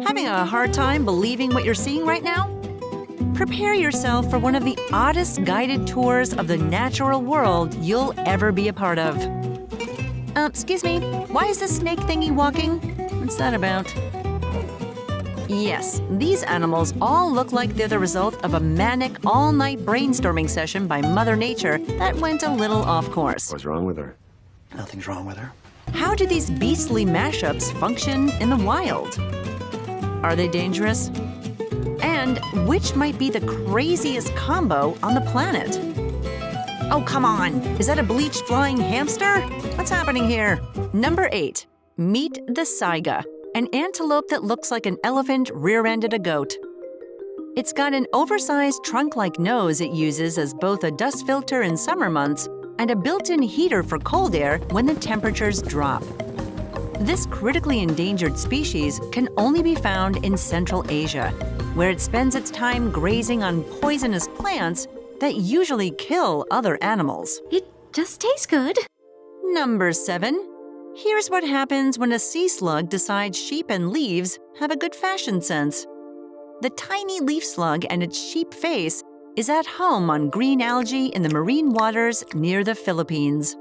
Having a hard time believing what you're seeing right now? Prepare yourself for one of the oddest guided tours of the natural world you'll ever be a part of. Excuse me, why is this snake thingy walking? What's that about? Yes, these animals all look like they're the result of a manic all-night brainstorming session by Mother Nature that went a little off course. What's wrong with her? Nothing's wrong with her. How do these beastly mashups function in the wild? Are they dangerous? And which might be the craziest combo on the planet? Oh, come on! Is that a bleached flying hamster? What's happening here? Number 8. Meet the Saiga, an antelope that looks like an elephant rear-ended a goat. It's got an oversized trunk-like nose it uses as both a dust filter in summer months and a built-in heater for cold air when the temperatures drop. This critically endangered species can only be found in Central Asia, where it spends its time grazing on poisonous plants that usually kill other animals. It just tastes good. Number 7. Here's what happens when a sea slug decides sheep and leaves have a good fashion sense. The tiny leaf slug and its sheep face is at home on green algae in the marine waters near the Philippines.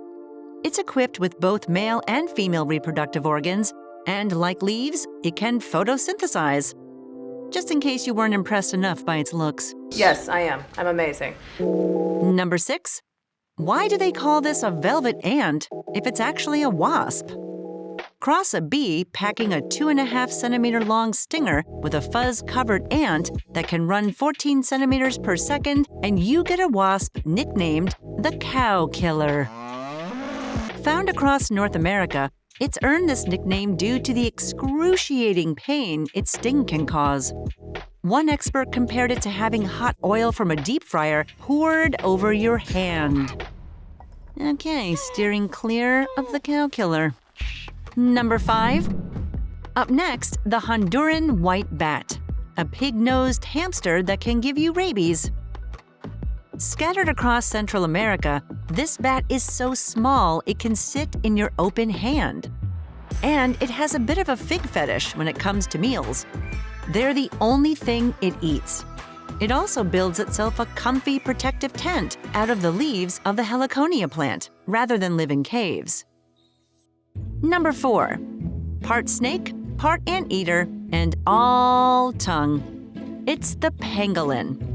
It's equipped with both male and female reproductive organs, and like leaves, it can photosynthesize. Just in case you weren't impressed enough by its looks. Yes, I am. I'm amazing. Number 6. Why do they call this a velvet ant if it's actually a wasp? Cross a bee packing a 2.5 centimeter long stinger with a fuzz-covered ant that can run 14 centimeters per second, and you get a wasp nicknamed the cow killer. Found across North America, it's earned this nickname due to the excruciating pain its sting can cause. One expert compared it to having hot oil from a deep fryer poured over your hand. Okay, steering clear of the cow killer. Number 5. Up next, the Honduran white bat, a pig-nosed hamster that can give you rabies. Scattered across Central America, this bat is so small it can sit in your open hand. And it has a bit of a fig fetish when it comes to meals. They're the only thing it eats. It also builds itself a comfy protective tent out of the leaves of the heliconia plant, rather than live in caves. Number 4. Part snake, part anteater, and all tongue. It's the pangolin.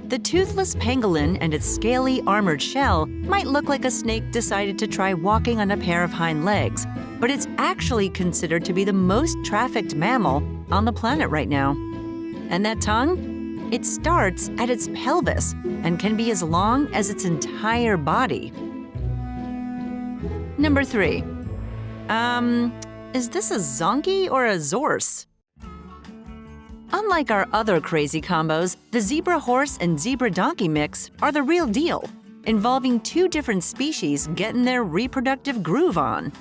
The toothless pangolin and its scaly armored shell might look like a snake decided to try walking on a pair of hind legs, but it's actually considered to be the most trafficked mammal on the planet right now. And that tongue? It starts at its pelvis and can be as long as its entire body. Number 3. Is this a zonkey or a zorse? Unlike our other crazy combos, the zebra horse and zebra donkey mix are the real deal, involving 2 different species getting their reproductive groove on.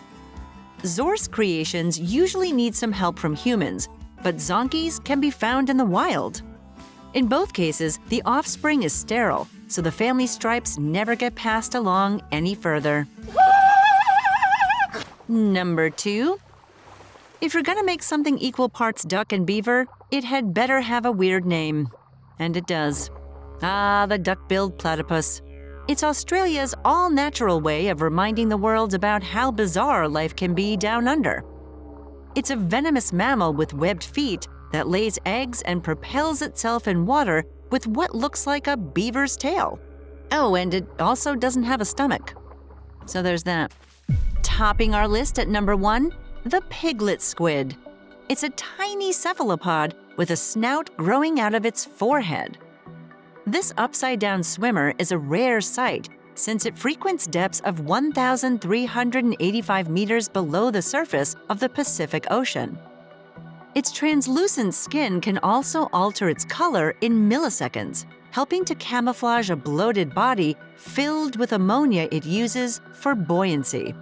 Zorse creations usually need some help from humans, but zonkeys can be found in the wild. In both cases, the offspring is sterile, so the family stripes never get passed along any further. Number 2. If you're gonna make something equal parts duck and beaver, it had better have a weird name. And it does. The duck-billed platypus. It's Australia's all-natural way of reminding the world about how bizarre life can be down under. It's a venomous mammal with webbed feet that lays eggs and propels itself in water with what looks like a beaver's tail. Oh, and it also doesn't have a stomach. So there's that. Topping our list at number 1, the piglet squid. It's a tiny cephalopod with a snout growing out of its forehead. This upside-down swimmer is a rare sight since it frequents depths of 1,385 meters below the surface of the Pacific Ocean. Its translucent skin can also alter its color in milliseconds, helping to camouflage a bloated body filled with ammonia it uses for buoyancy.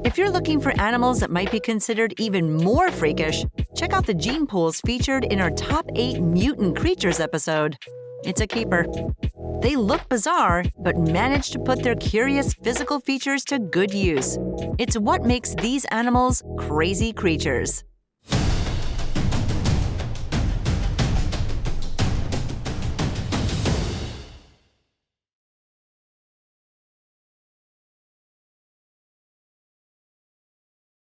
If you're looking for animals that might be considered even more freakish, check out the gene pools featured in our Top 8 Mutant Creatures episode. It's a keeper. They look bizarre, but manage to put their curious physical features to good use. It's what makes these animals crazy creatures.